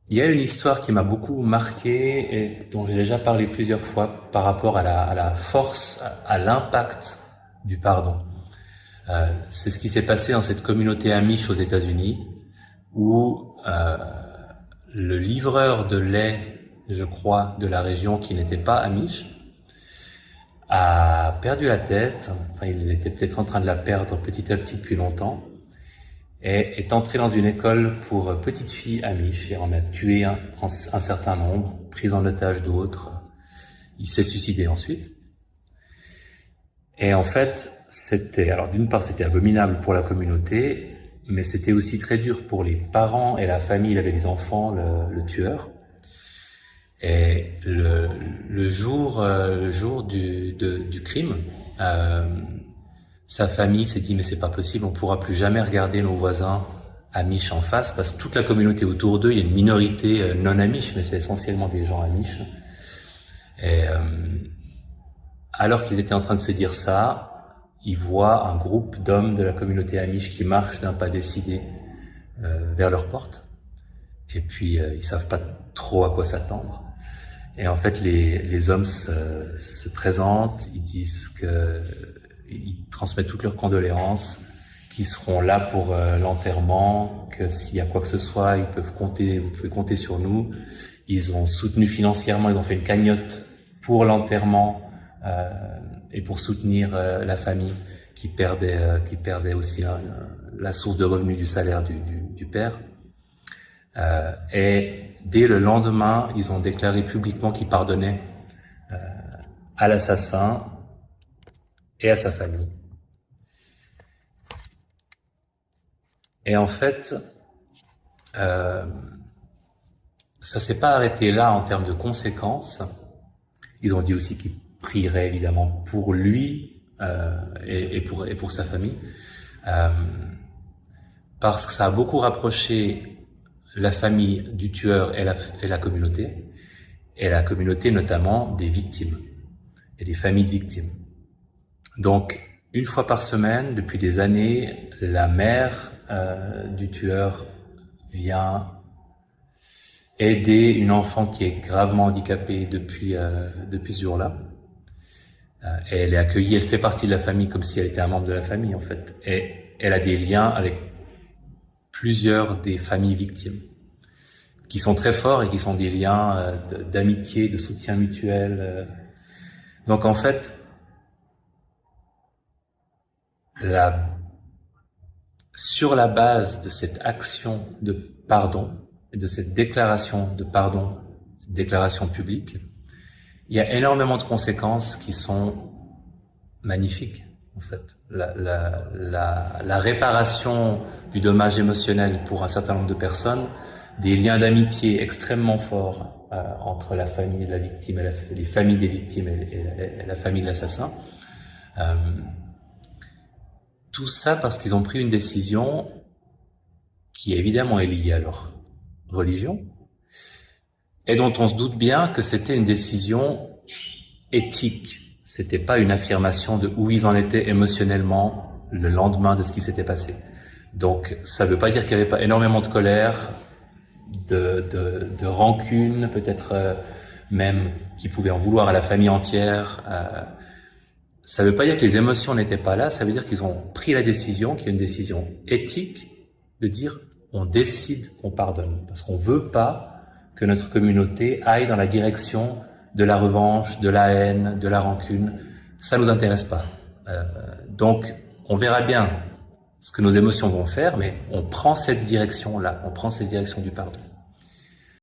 Il y a une histoire qui m'a beaucoup marqué et dont j'ai déjà parlé plusieurs fois par rapport à la force, à l'impact du pardon. C'est ce qui s'est passé dans cette communauté amish aux États-Unis où le livreur de lait, je crois, de la région qui n'était pas amish, a perdu la tête. Enfin, il était peut-être en train de la perdre petit à petit depuis longtemps et est entré dans une école pour petites filles amish et en a tué un certain nombre, pris en otage d'autres. Il s'est suicidé ensuite. Et en fait, alors d'une part, c'était abominable pour la communauté, mais c'était aussi très dur pour les parents et la famille. Il avait des enfants, le tueur. Et le jour du crime, sa famille s'est dit mais c'est pas possible, on pourra plus jamais regarder nos voisins amish en face parce que toute la communauté autour d'eux, il y a une minorité non amish, mais c'est essentiellement des gens amish. Et alors qu'ils étaient en train de se dire ça, ils voient un groupe d'hommes de la communauté amish qui marchent d'un pas décidé vers leur porte. Et puis ils savent pas trop à quoi s'attendre. Et en fait, les hommes se présentent, ils disent ils transmettent toutes leurs condoléances, qu'ils seront là pour l'enterrement, que s'il y a quoi que ce soit, vous pouvez compter sur nous. Ils ont soutenu financièrement, ils ont fait une cagnotte pour l'enterrement et pour soutenir la famille qui perdait aussi la source de revenus du salaire du père. Et dès le lendemain, ils ont déclaré publiquement qu'ils pardonnaient à l'assassin et à sa famille. Et en fait, ça s'est pas arrêté là en termes de conséquences. Ils ont dit aussi qu'ils prieraient évidemment pour lui et pour sa famille, parce que ça a beaucoup rapproché la famille du tueur et la communauté notamment des victimes et des familles de victimes. Donc, une fois par semaine, depuis des années, la mère du tueur vient aider une enfant qui est gravement handicapée depuis ce jour-là. Et elle est accueillie, elle fait partie de la famille comme si elle était un membre de la famille en fait. Et elle a des liens avec plusieurs des familles victimes, qui sont très forts et qui sont des liens d'amitié, de soutien mutuel. Donc en fait, sur la base de cette action de pardon et de cette déclaration de pardon, cette déclaration publique, il y a énormément de conséquences qui sont magnifiques. En fait, la réparation du dommage émotionnel pour un certain nombre de personnes, des liens d'amitié extrêmement forts entre la famille de la victime et les familles des victimes et la famille de l'assassin. Tout ça parce qu'ils ont pris une décision qui évidemment est liée à leur religion et dont on se doute bien que c'était une décision éthique. C'était pas une affirmation de où ils en étaient émotionnellement le lendemain de ce qui s'était passé. Donc, ça veut pas dire qu'il y avait pas énormément de colère, de rancune, peut-être même qui pouvait en vouloir à la famille entière. Ça veut pas dire que les émotions n'étaient pas là, ça veut dire qu'ils ont pris la décision, qu'il y a une décision éthique de dire on décide qu'on pardonne. Parce qu'on veut pas que notre communauté aille dans la direction de la revanche, de la haine, de la rancune. Ça nous intéresse pas. Donc, on verra bien ce que nos émotions vont faire, mais on prend cette direction-là, on prend cette direction du pardon.